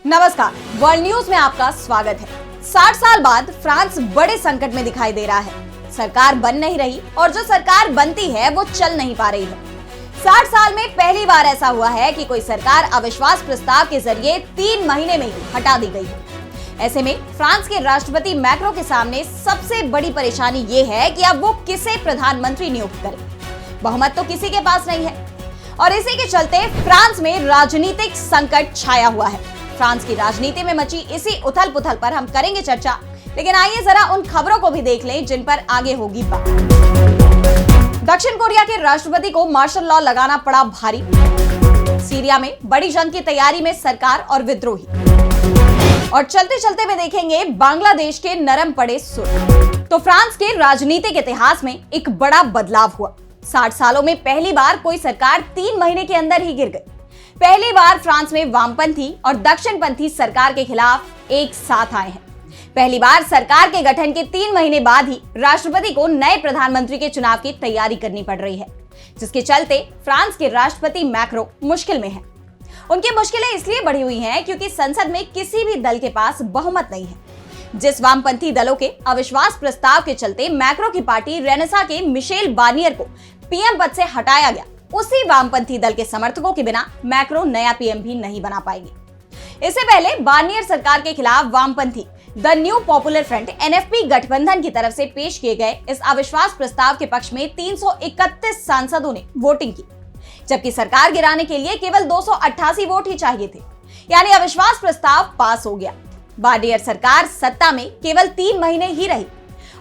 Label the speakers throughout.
Speaker 1: नमस्कार, world news में आपका स्वागत है। 60 साल बाद फ्रांस बड़े संकट में दिखाई दे रहा है। सरकार बन नहीं रही और जो सरकार बनती है वो चल नहीं पा रही है। 60 साल में पहली बार ऐसा हुआ है कि कोई सरकार अविश्वास प्रस्ताव के जरिए 3 महीने में ही हटा दी गई है। ऐसे में फ्रांस के राष्ट्रपति मैक्रो के सामने सबसे बड़ी परेशानी ये है कि अब वो किसे प्रधानमंत्री नियुक्त करें। बहुमत तो किसी के पास नहीं है और इसी के चलते फ्रांस में राजनीतिक संकट छाया हुआ है। फ्रांस की राजनीति में मची इसी उथल पुथल पर हम करेंगे चर्चा, लेकिन आइए जरा उन खबरों को भी देख लें जिन पर आगे होगी बात। दक्षिण कोरिया के राष्ट्रपति को मार्शल लॉ लगाना पड़ा भारी। सीरिया में बड़ी जंग की तैयारी में सरकार और विद्रोही। और चलते चलते में देखेंगे बांग्लादेश के नरम पड़े सुर। तो फ्रांस के राजनीतिक इतिहास में एक बड़ा बदलाव हुआ। 60 सालों में पहली बार कोई सरकार 3 महीने के अंदर ही गिर गई। पहली बार फ्रांस में वामपंथी और दक्षिणपंथी सरकार के खिलाफ एक साथ आए हैं। पहली बार सरकार के गठन के 3 महीने बाद ही राष्ट्रपति को नए प्रधानमंत्री के चुनाव की तैयारी करनी पड़ रही है, जिसके चलते फ्रांस के राष्ट्रपति मैक्रो मुश्किल में हैं। उनकी मुश्किलें इसलिए बढ़ी हुई हैं क्योंकि संसद में किसी भी दल के पास बहुमत नहीं है। जिस वामपंथी दलों के अविश्वास प्रस्ताव के चलते मैक्रो की पार्टी रेनेसा के मिशेल बार्नियर को पीएम पद से हटाया गया, उसी वामपंथी दल के समर्थकों के बिना मैक्रो नया पीएम भी नहीं बना पाएगी। इससे पहले बार्नियर सरकार के खिलाफ वामपंथी the new popular front NFP गठबंधन की तरफ से पेश किए गए इस अविश्वास प्रस्ताव के पक्ष में 331 सांसदों ने वोटिंग की, जबकि सरकार गिराने के लिए केवल 288 वोट ही चाहिए थे। यानी अविश्वास प्रस्ताव पास हो गया। बार्नियर सरकार सत्ता में केवल 3 महीने ही रही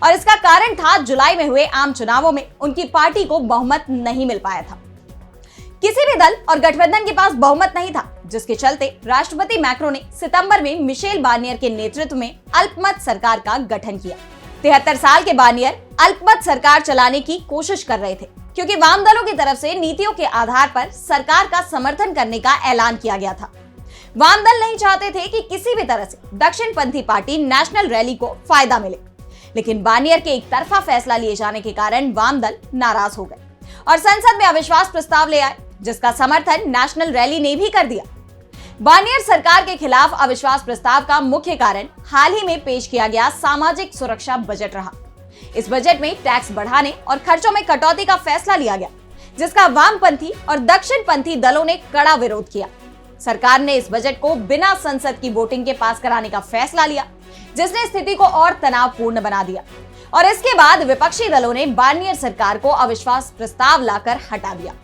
Speaker 1: और इसका कारण था जुलाई में हुए आम चुनावों में उनकी पार्टी को बहुमत नहीं मिल पाया था। किसी भी दल और गठबंधन के पास बहुमत नहीं था, जिसके चलते राष्ट्रपति मैक्रो ने सितंबर में मिशेल बार्नियर के नेतृत्व में अल्पमत सरकार का गठन किया। 73 साल के बार्नियर अल्पमत सरकार चलाने की कोशिश कर रहे थे क्योंकि वाम दलों की तरफ से नीतियों के आधार पर सरकार का समर्थन करने का ऐलान किया गया था। वाम दल नहीं चाहते थे कि किसी भी तरह से दक्षिणपंथी पार्टी नेशनल रैली को फायदा मिले, लेकिन बार्नियर के एक तरफा फैसला लिए जाने के कारण वाम दल नाराज हो गए और संसद में अविश्वास प्रस्ताव ले आए, जिसका समर्थन नेशनल रैली ने भी कर दिया। बार्नियर सरकार के खिलाफ अविश्वास प्रस्ताव का मुख्य कारण हाल ही में पेश किया गया सामाजिक सुरक्षा बजट रहा। इस बजट में टैक्स बढ़ाने और खर्चों में कटौती का फैसला लिया गया, जिसका वामपंथी और दक्षिणपंथी दलों ने कड़ा विरोध किया। सरकार ने इस बजट को बिना संसद की वोटिंग के पास कराने का फैसला लिया, जिसने स्थिति को और तनावपूर्ण बना दिया और इसके बाद विपक्षी दलों ने बार्नियर सरकार को अविश्वास प्रस्ताव लाकर हटा दिया।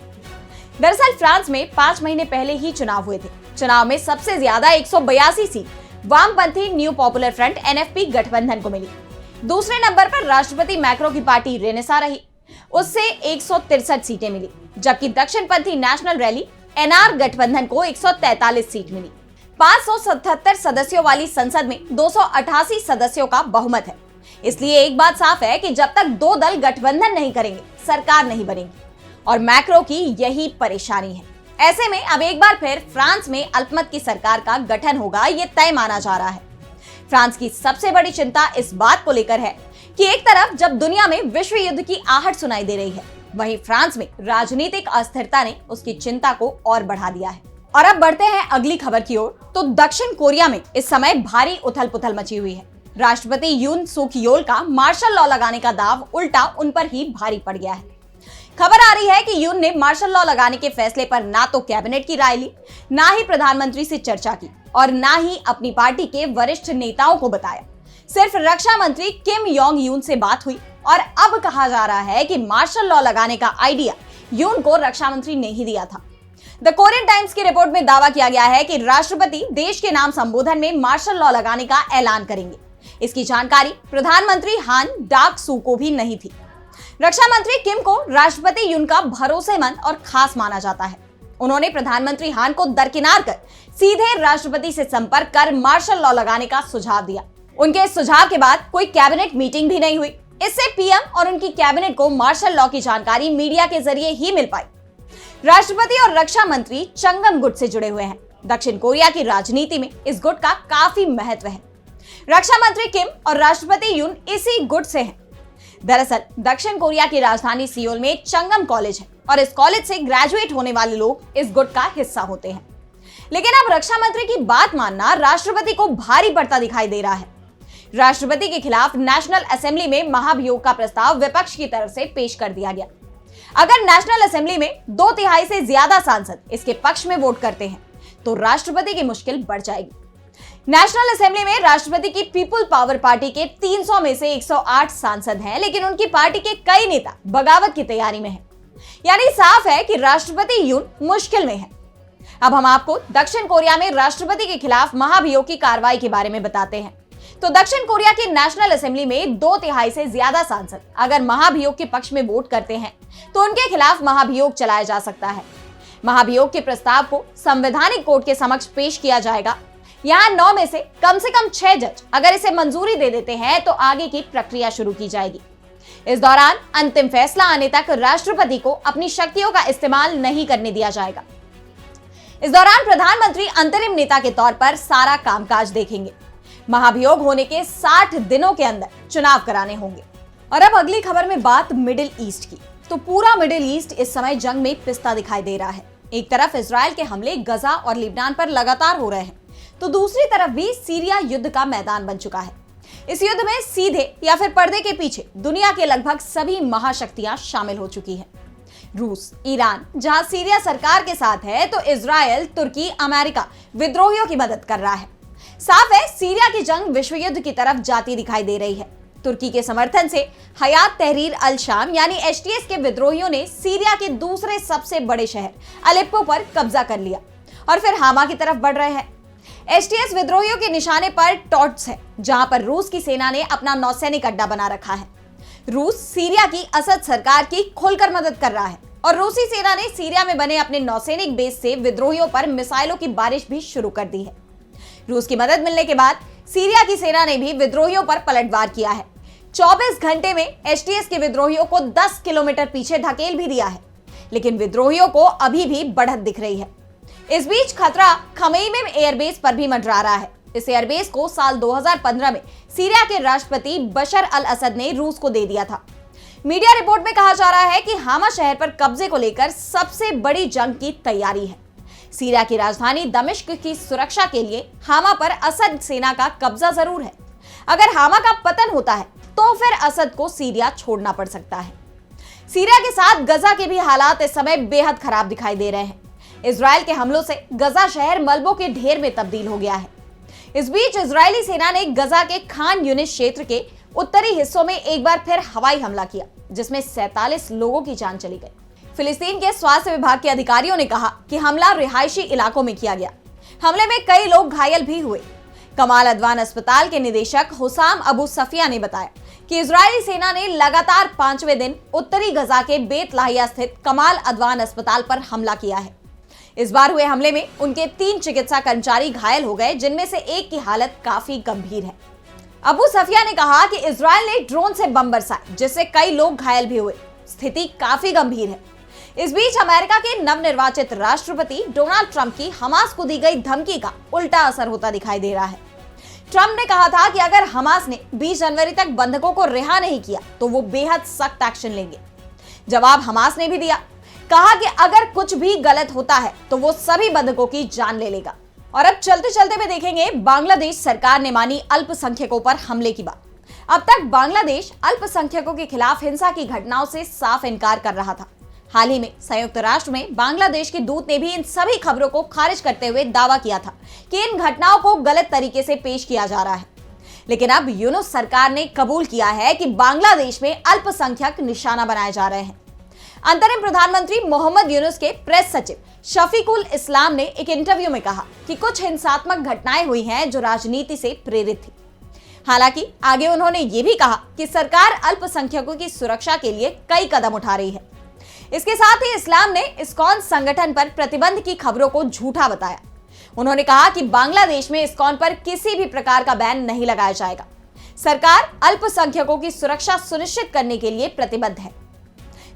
Speaker 1: दरअसल फ्रांस में 5 महीने पहले ही चुनाव हुए थे। चुनाव में सबसे ज्यादा 182 सीट वामपंथी न्यू पॉपुलर फ्रंट एनएफपी गठबंधन को मिली। दूसरे नंबर पर राष्ट्रपति मैक्रो की पार्टी रेनेसा रही, उससे 163 सीटें मिली, जबकि दक्षिणपंथी नेशनल रैली एनआर गठबंधन को 143 सीट मिली। 577 सदस्यों वाली संसद में 288 सदस्यों का बहुमत है। इसलिए एक बात साफ है कि जब तक 2 दल गठबंधन नहीं करेंगे, सरकार नहीं बनेगी और मैक्रो की यही परेशानी है। ऐसे में अब एक बार फिर फ्रांस में अल्पमत की सरकार का गठन होगा, ये तय माना जा रहा है। फ्रांस की सबसे बड़ी चिंता इस बात को लेकर है कि एक तरफ जब दुनिया में विश्व युद्ध की आहट सुनाई दे रही है, वहीं फ्रांस में राजनीतिक अस्थिरता ने उसकी चिंता को और बढ़ा दिया है। और अब बढ़ते हैं अगली खबर की ओर। तो दक्षिण कोरिया में इस समय भारी उथल पुथल मची हुई है। राष्ट्रपति यून सुक योल का मार्शल लॉ लगाने का दाव उल्टा उन पर ही भारी पड़ गया है। खबर आ रही है कि यून ने मार्शल लॉ लगाने के फैसले पर ना तो कैबिनेट की राय ली, ना ही प्रधानमंत्री से चर्चा की और ना ही अपनी पार्टी के वरिष्ठ नेताओं को बताया। सिर्फ रक्षा मंत्री किम योंग यून से बात हुई और अब कहा जा रहा है कि मार्शल लॉ लगाने का आइडिया यून को रक्षा मंत्री ने ही दिया था। द कोरियन टाइम्स की रिपोर्ट में दावा किया गया है कि राष्ट्रपति देश के नाम संबोधन में मार्शल लॉ लगाने का ऐलान करेंगे। इसकी जानकारी प्रधानमंत्री हान डाक सू को भी नहीं थी। रक्षा मंत्री किम को राष्ट्रपति यून का भरोसेमंद और खास माना जाता है। उन्होंने प्रधानमंत्री हान को दरकिनार कर सीधे राष्ट्रपति से संपर्क कर मार्शल लॉ लगाने का सुझाव दिया। उनके इस सुझाव के बाद कोई कैबिनेट मीटिंग भी नहीं हुई। इससे पीएम और उनकी कैबिनेट को मार्शल लॉ की जानकारी मीडिया के जरिए ही मिल पाई। राष्ट्रपति और रक्षा मंत्री चंगम गुट से जुड़े हुए हैं। दक्षिण कोरिया की राजनीति में इस गुट का काफी महत्व है। रक्षा मंत्री किम और राष्ट्रपति यून इसी गुट से हैं। दरअसल दक्षिण कोरिया की राजधानी सियोल में चंगम कॉलेज है और इस कॉलेज से ग्रेजुएट होने वाले लोग इस गुट का हिस्सा होते हैं। लेकिन अब रक्षा मंत्री की बात मानना राष्ट्रपति को भारी पड़ता दिखाई दे रहा है। राष्ट्रपति के खिलाफ नेशनल असेंबली में महाभियोग का प्रस्ताव विपक्ष की तरफ से पेश कर दिया गया। अगर नेशनल असेंबली में 2/3 से ज्यादा सांसद इसके पक्ष में वोट करते हैं तो राष्ट्रपति की मुश्किल बढ़ जाएगी। नेशनल असेंबली में राष्ट्रपति की पीपुल पावर पार्टी के 300 में से 108 सांसद हैं, लेकिन उनकी पार्टी के कई नेता बगावत की तैयारी में हैं। यानी साफ है कि राष्ट्रपति यून मुश्किल में है। अब हम आपको दक्षिण कोरिया में राष्ट्रपति के खिलाफ महाभियोग की कार्रवाई के बारे में बताते हैं। तो दक्षिण कोरिया की नेशनल असेंबली में 2/3 से ज्यादा सांसद अगर महाभियोग के पक्ष में वोट करते हैं तो उनके खिलाफ महाभियोग चलाया जा सकता है। महाभियोग के प्रस्ताव को संवैधानिक कोर्ट के समक्ष पेश किया जाएगा। यहाँ 9 में से कम 6 जज अगर इसे मंजूरी दे देते हैं तो आगे की प्रक्रिया शुरू की जाएगी। इस दौरान अंतिम फैसला आने तक राष्ट्रपति को अपनी शक्तियों का इस्तेमाल नहीं करने दिया जाएगा। इस दौरान प्रधानमंत्री अंतरिम नेता के तौर पर सारा कामकाज देखेंगे। महाभियोग होने के 60 दिनों के अंदर चुनाव कराने होंगे। और अब अगली खबर में बात मिडिल ईस्ट की। तो पूरा मिडिल ईस्ट इस समय जंग में पिसता दिखाई दे रहा है। एक तरफ इजराइल के हमले गजा और लिबनान पर लगातार हो रहे हैं, तो दूसरी तरफ भी सीरिया युद्ध का मैदान बन चुका है। इस युद्ध में सीधे या फिर पर्दे के पीछे दुनिया के लगभग सभी महाशक्तियां शामिल हो चुकी हैं। रूस, ईरान जहां सीरिया सरकार के साथ है, तो इजराइल, तुर्की, अमेरिका विद्रोहियों की मदद कर रहा है। साफ है सीरिया की जंग विश्व युद्ध की तरफ जाती दिखाई दे रही है। तुर्की के समर्थन से हयात तहरीर अल शाम यानी एचटीएस के विद्रोहियों ने सीरिया के दूसरे सबसे बड़े शहर अलेप्पो पर कब्जा कर लिया और फिर हामा की तरफ बढ़ रहे हैं। एचटीएस विद्रोहियों के निशाने पर टॉट्स है, जहां पर रूस की सेना ने अपना नौसैनिक अड्डा बना रखा है। रूस सीरिया की असद सरकार की खुलकर मदद कर रहा है और रूसी सेना ने सीरिया में बने अपने नौसैनिक बेस से विद्रोहियों पर मिसाइलों की बारिश भी शुरू कर दी है। रूस की मदद मिलने के बाद सीरिया की सेना ने भी विद्रोहियों पर पलटवार किया है। 24 घंटे में एचटीएस के विद्रोहियों को 10 किलोमीटर पीछे धकेल भी दिया है, लेकिन विद्रोहियों को अभी भी बढ़त दिख रही है। इस बीच खतरा खमेइम एयरबेस पर भी मंडरा रहा है। इस एयरबेस को साल 2015 में सीरिया के राष्ट्रपति बशर अल असद ने रूस को दे दिया था। मीडिया रिपोर्ट में कहा जा रहा है कि हामा शहर पर कब्जे को लेकर सबसे बड़ी जंग की तैयारी है। सीरिया की राजधानी दमिश्क की सुरक्षा के लिए हामा पर असद सेना का कब्जा जरूर है। अगर हामा का पतन होता है तो फिर असद को सीरिया छोड़ना पड़ सकता है। सीरिया के साथ गजा के भी हालात इस समय बेहद खराब दिखाई दे रहे हैं। इजराइल के हमलों से गजा शहर मलबों के ढेर में तब्दील हो गया है। इस बीच इजरायली सेना ने गजा के खान यूनिस क्षेत्र के उत्तरी हिस्सों में एक बार फिर हवाई हमला किया, जिसमें 47 लोगों की जान चली गई। फिलिस्तीन के स्वास्थ्य विभाग के अधिकारियों ने कहा कि हमला रिहायशी इलाकों में किया गया। हमले में कई लोग घायल भी हुए। कमाल अदवान अस्पताल के निदेशक हुसाम अबू सफिया ने बताया कि इजरायली सेना ने लगातार 5वें दिन उत्तरी गजा के बेत लाहिया स्थित कमाल अदवान अस्पताल पर हमला किया है। इस बार हुए हमले में उनके 3 चिकित्सा कर्मचारी घायल हो गए, जिनमें से एक की हालत काफी गंभीर है। अबू सफिया ने कहा कि इजरायल ने ड्रोन से बम बरसाए, जिससे कई लोग घायल भी हुए। स्थिति काफी गंभीर है। इस बीच अमेरिका के नवनिर्वाचित राष्ट्रपति डोनाल्ड ट्रंप की हमास को दी गई धमकी का उल्टा असर होता दिखाई दे रहा है। ट्रंप ने कहा था कि अगर हमास ने 20 जनवरी तक बंधकों को रिहा नहीं किया तो वो बेहद सख्त एक्शन लेंगे। जवाब हमास ने भी दिया, कहा कि अगर कुछ भी गलत होता है तो वो सभी बंधकों की जान ले लेगा। और अब चलते चलते में देखेंगे बांग्लादेश सरकार ने मानी अल्पसंख्यकों पर हमले की बात। अब तक बांग्लादेश अल्पसंख्यकों के खिलाफ हिंसा की घटनाओं से साफ इनकार कर रहा था। हाल ही में संयुक्त राष्ट्र में बांग्लादेश के दूत ने भी इन सभी खबरों को खारिज करते हुए दावा किया था कि इन घटनाओं को गलत तरीके से पेश किया जा रहा है। लेकिन अब यूनुस सरकार ने कबूल किया है कि बांग्लादेश में अल्पसंख्यक निशाना बनाए जा रहे हैं। अंतरिम प्रधानमंत्री मोहम्मद यूनुस के प्रेस सचिव शफीकुल इस्लाम ने एक इंटरव्यू में कहा कि कुछ हिंसात्मक घटनाएं हुई हैं जो राजनीति से प्रेरित थी। हालांकि आगे उन्होंने ये भी कहा कि सरकार अल्पसंख्यकों की सुरक्षा के लिए कई कदम उठा रही है। इसके साथ ही इस्लाम ने इस्कॉन संगठन पर प्रतिबंध की खबरों को झूठा बताया। उन्होंने कहा कि बांग्लादेश में इस्कॉन पर किसी भी प्रकार का बैन नहीं लगाया जाएगा। सरकार अल्पसंख्यकों की सुरक्षा सुनिश्चित करने के लिए प्रतिबद्ध है।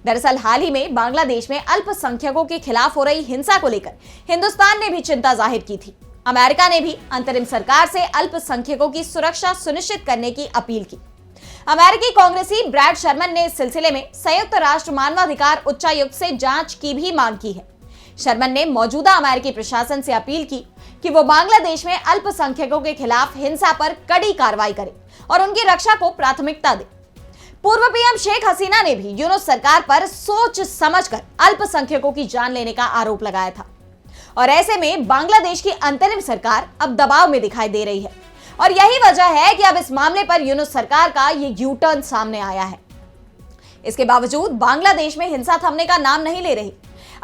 Speaker 1: दरअसल हाल ही में बांग्लादेश में अल्पसंख्यकों के खिलाफ हो रही हिंसा को लेकर हिंदुस्तान ने भी चिंता जाहिर की थी। अमेरिका ने भी अंतरिम सरकार से अल्पसंख्यकों की सुरक्षा सुनिश्चित करने की अपील की। अमेरिकी कांग्रेसी ब्रैड शर्मन ने इस सिलसिले में संयुक्त राष्ट्र मानवाधिकार उच्चायुक्त से जांच की भी मांग की है। शर्मन ने मौजूदा अमेरिकी प्रशासन से अपील की कि वो बांग्लादेश में अल्पसंख्यकों के खिलाफ हिंसा पर कड़ी कार्रवाई करे और उनकी रक्षा को प्राथमिकता दे। पूर्व पीएम शेख हसीना ने भी यूनुस सरकार पर सोच समझकर अल्पसंख्यकों की जान लेने का आरोप लगाया था और ऐसे में बांग्लादेश की अंतरिम सरकार अब दबाव में दिखाई दे रही है और यही वजह है कि अब इस मामले पर यूनुस सरकार का ये यू टर्न सामने आया है। इसके बावजूद बांग्लादेश में हिंसा थमने का नाम नहीं ले रही।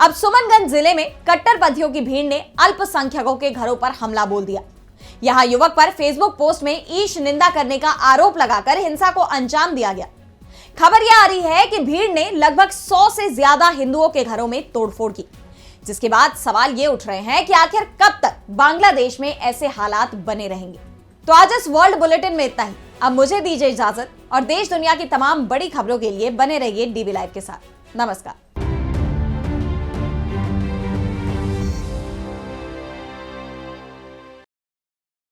Speaker 1: अब सुमनगंज जिले में कट्टरपंथियों की भीड़ ने अल्पसंख्यकों के घरों पर हमला बोल दिया। यहां युवक पर फेसबुक पोस्ट में ईश निंदा करने का आरोप लगाकर हिंसा को अंजाम दिया गया। खबर यह आ रही है कि भीड़ ने लगभग 100 से ज्यादा हिंदुओं के घरों में तोड़फोड़ की, जिसके बाद सवाल ये उठ रहे हैं कि आखिर कब तक बांग्लादेश में ऐसे हालात बने रहेंगे। तो आज इस वर्ल्ड बुलेटिन में इतना ही। अब मुझे दीजिए इजाजत और देश दुनिया की तमाम बड़ी खबरों के लिए बने रहिए डीबी लाइव के साथ। नमस्कार।